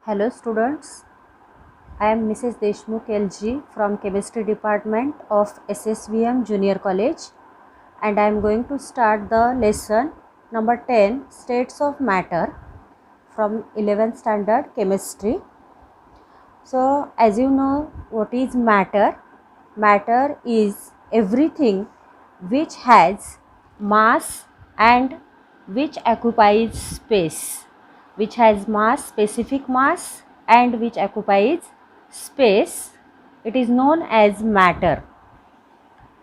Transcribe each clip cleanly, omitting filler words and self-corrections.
Hello students, I am Mrs. Deshmukh LG from Chemistry Department of SSVM Junior College, and I am going to start the lesson number 10, States of Matter, from 11th standard Chemistry. So as you know, what is matter? Matter is everything which has mass and which occupies space, which has mass, specific mass, and which occupies space. It is known as matter.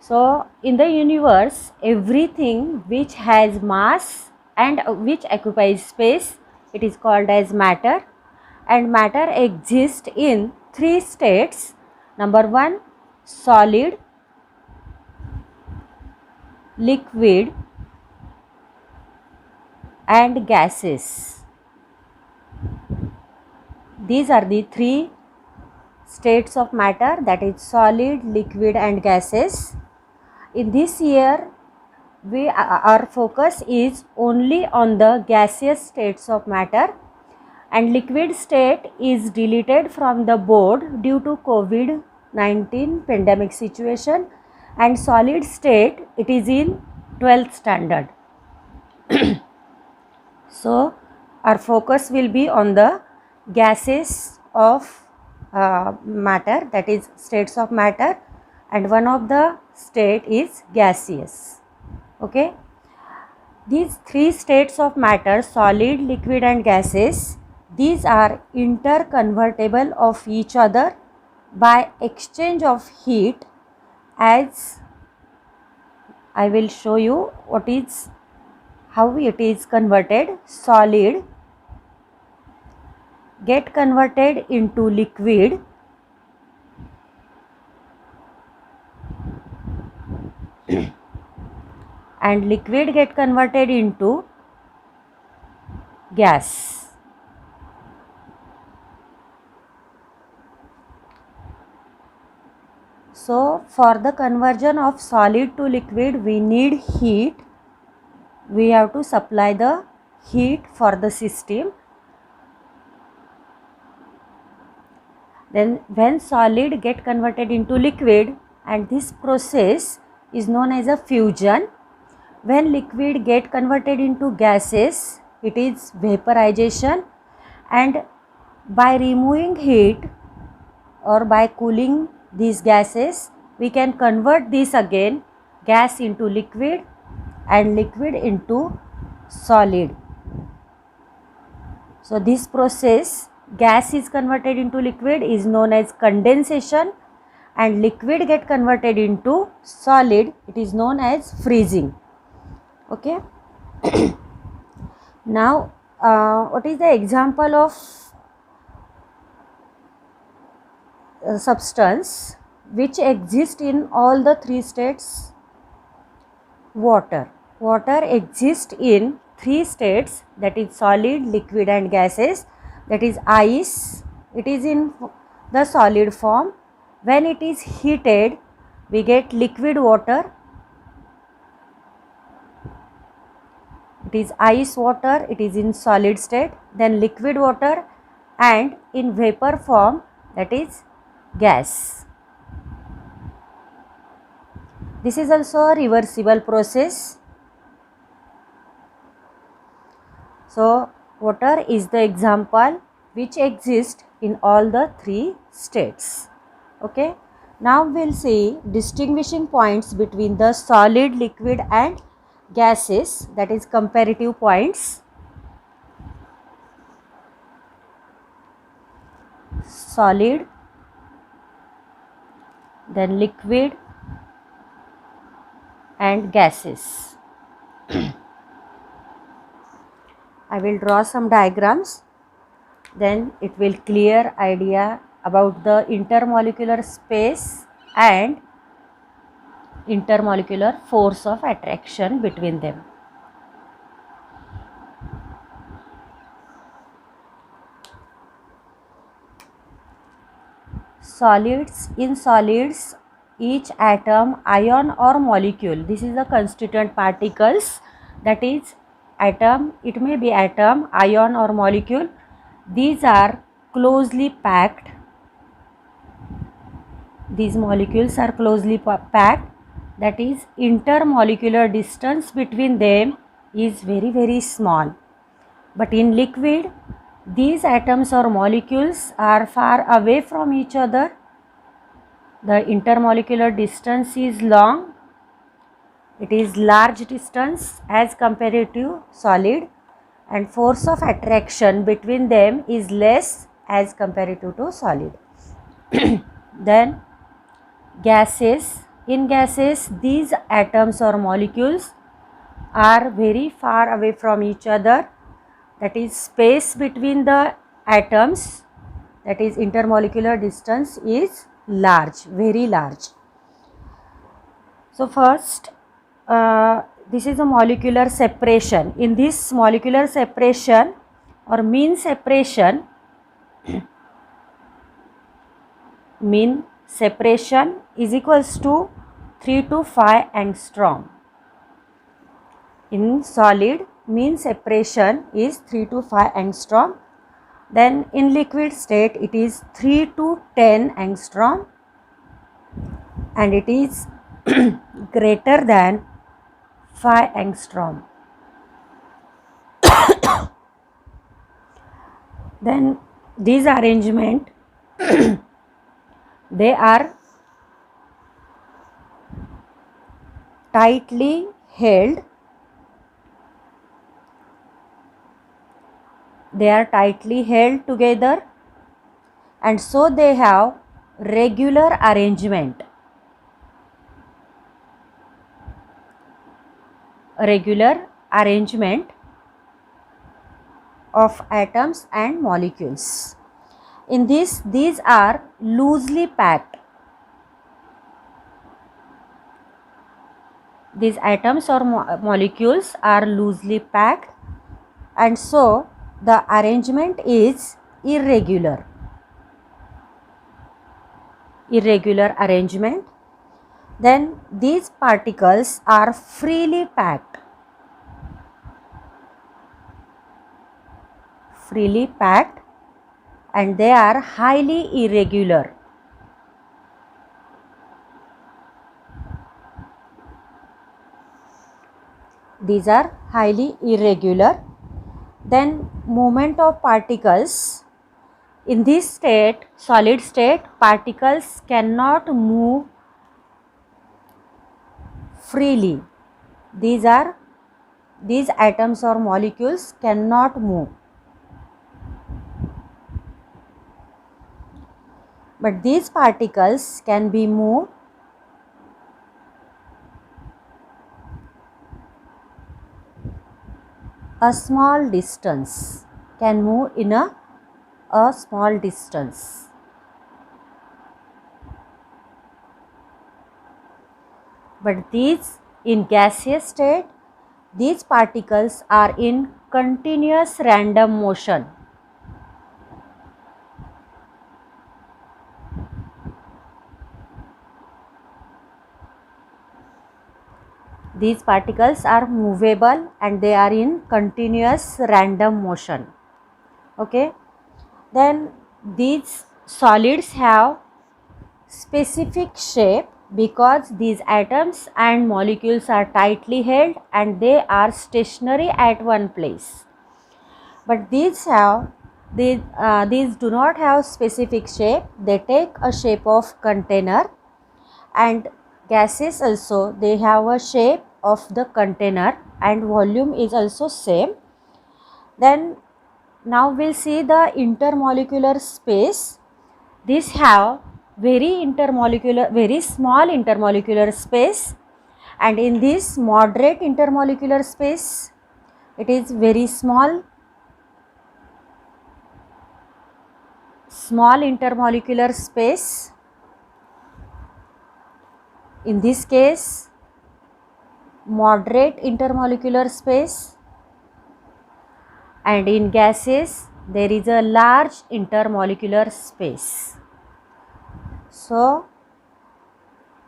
So in the universe, everything which has mass and which occupies space, it is called as matter. And matter exists in three states. Number one, solid, liquid, and gases. These are the three states of matter, that is solid, liquid, and gases. In this year, our focus is only on the gaseous states of matter, and liquid state is deleted from the board due to COVID-19 pandemic situation, and solid state, it is in 12th standard. So our focus will be on the gases of matter, that is states of matter, and one of the state is gaseous. Okay, these three states of matter, solid, liquid, and gases, these are interconvertible of each other by exchange of heat, as I will show you how it is converted. Solid get converted into liquid, and liquid get converted into gas. So for the conversion of solid to liquid, we need heat. We have to supply the heat for the system. Then when solid get converted into liquid, and this process is known as a fusion. When liquid get converted into gases, it is vaporization, and by removing heat or by cooling these gases, we can convert this again, gas into liquid and liquid into solid. So this process, gas is converted into liquid, is known as condensation, and liquid get converted into solid, it is known as freezing. Okay. Now what is the example of substance which exist in all the three states? Water. Water exists in three states, that is solid, liquid, and gases. That is ice, it is in the solid form. When it is heated, we get liquid water, it is ice water, it is in solid state. Then liquid water, and in vapor form, that is gas. This is also a reversible process. So water is the example which exists in all the three states. Okay. Now we will see distinguishing points between the solid, liquid, and gases, that is comparative points. Solid, then liquid, and gases. I will draw some diagrams, then it will clear idea about the intermolecular space and intermolecular force of attraction between them. Solids, in solids, each atom, ion, or molecule, this is the constituent particles, that is atom, it may be atom, ion, or molecule. These are closely packed. These molecules are closely packed, that is intermolecular distance between them is very small. But in liquid, these atoms or molecules are far away from each other. The intermolecular distance is long. It is large distance as compared to solid, and force of attraction between them is less as compared to solid. Then gases. In gases, these atoms or molecules are very far away from each other. That is, space between the atoms, that is intermolecular distance, is large, very large. So first, this is a molecular separation. In this molecular separation or mean separation, mean separation is equals to 3 to 5 angstrom. In solid, mean separation is 3 to 5 angstrom. Then in liquid state, it is 3 to 10 angstrom, and it is greater than 5 angstrom. Then these arrangement they are tightly held. They are tightly held together, and so they have regular arrangement. Regular arrangement of atoms and molecules. In this, these are loosely packed. These atoms or molecules are loosely packed, and so the arrangement is irregular. Irregular arrangement. Then these particles are freely packed. Freely packed, and they are highly irregular. These are highly irregular. Then movement of particles. In this state, solid state, particles cannot move freely. These atoms or molecules cannot move. But these particles can be moved a small distance, can move in a small distance. But these, in gaseous state, these particles are in continuous random motion. These particles are movable and they are in continuous random motion. Okay. Then these solids have specific shape because these atoms and molecules are tightly held and they are stationary at one place. But these do not have specific shape. They take a shape of container, and gases also, they have a shape of the container and volume is also same. Then now we'll see the intermolecular space. These have very small intermolecular space, and in this moderate intermolecular space, it is very small intermolecular space. In this case, moderate intermolecular space, and in gases there is a large intermolecular space. So,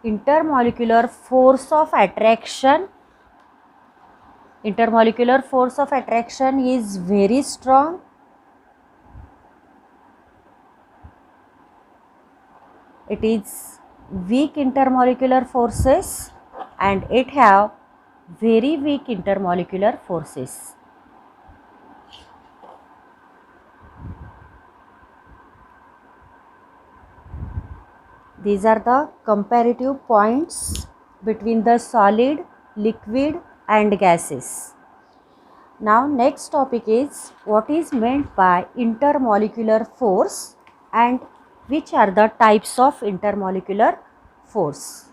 intermolecular force of attraction is very strong. it is weak intermolecular forces and it have very weak intermolecular forces. These are the comparative points between the solid, liquid and gases. Now next topic is what is meant by intermolecular force and which are the types of intermolecular force.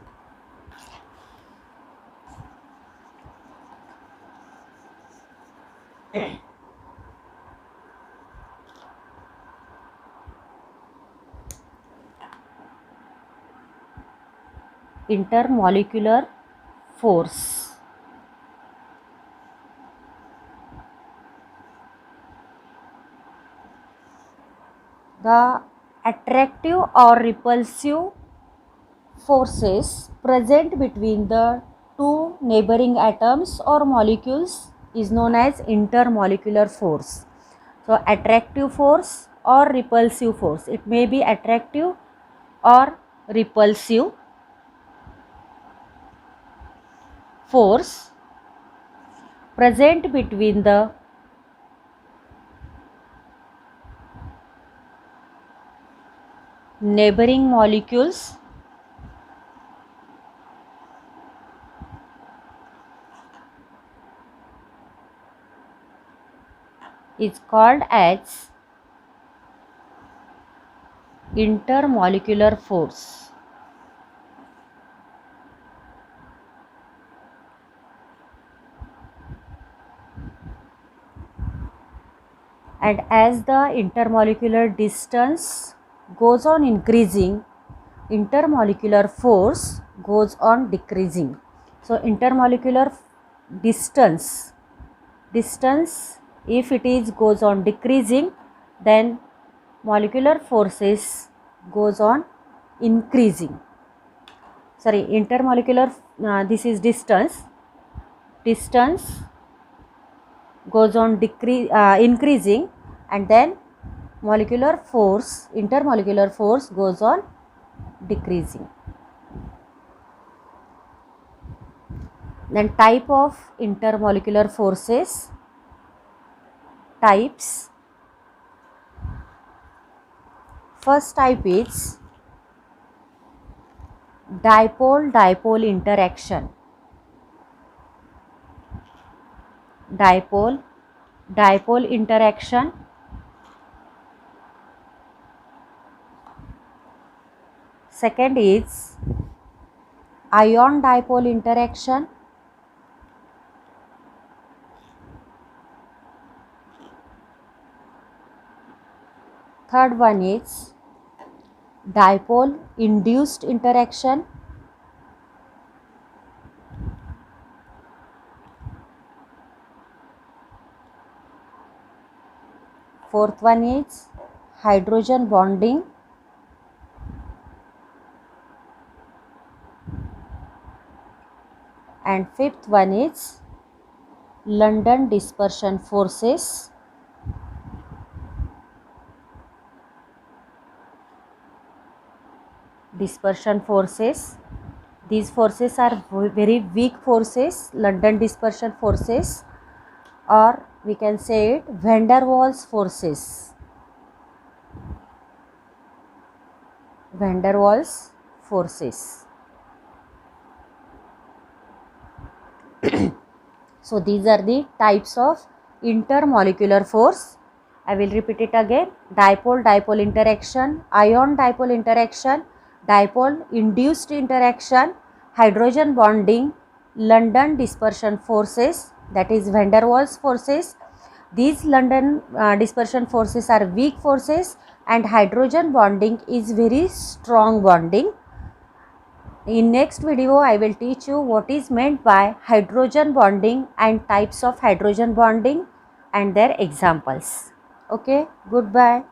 Intermolecular force. The attractive or repulsive forces present between the two neighboring atoms or molecules is known as intermolecular force. So attractive force or repulsive force, it may be attractive or repulsive force present between the neighboring molecules is called as intermolecular force. And as the intermolecular distance goes on increasing, intermolecular force goes on decreasing. So intermolecular distance if it is goes on decreasing, then molecular forces goes on increasing. Sorry, intermolecular this is distance goes on increasing, and then intermolecular force goes on decreasing. Then type of intermolecular forces. Types. First type is dipole-dipole interaction. Dipole-dipole interaction. Second is ion dipole interaction. Third one is dipole induced interaction. Fourth one is hydrogen bonding. And fifth one is London dispersion forces. Dispersion forces. These forces are very weak forces, London dispersion forces, or we can say it van der Waals forces. Van der Waals forces. So these are the types of intermolecular force. I will repeat it again: dipole-dipole interaction, ion dipole interaction, dipole induced interaction, hydrogen bonding, London dispersion forces, that is van der Waals forces. These London dispersion forces are weak forces, and hydrogen bonding is very strong bonding. In next video, I will teach you what is meant by hydrogen bonding and types of hydrogen bonding and their examples. Okay, goodbye.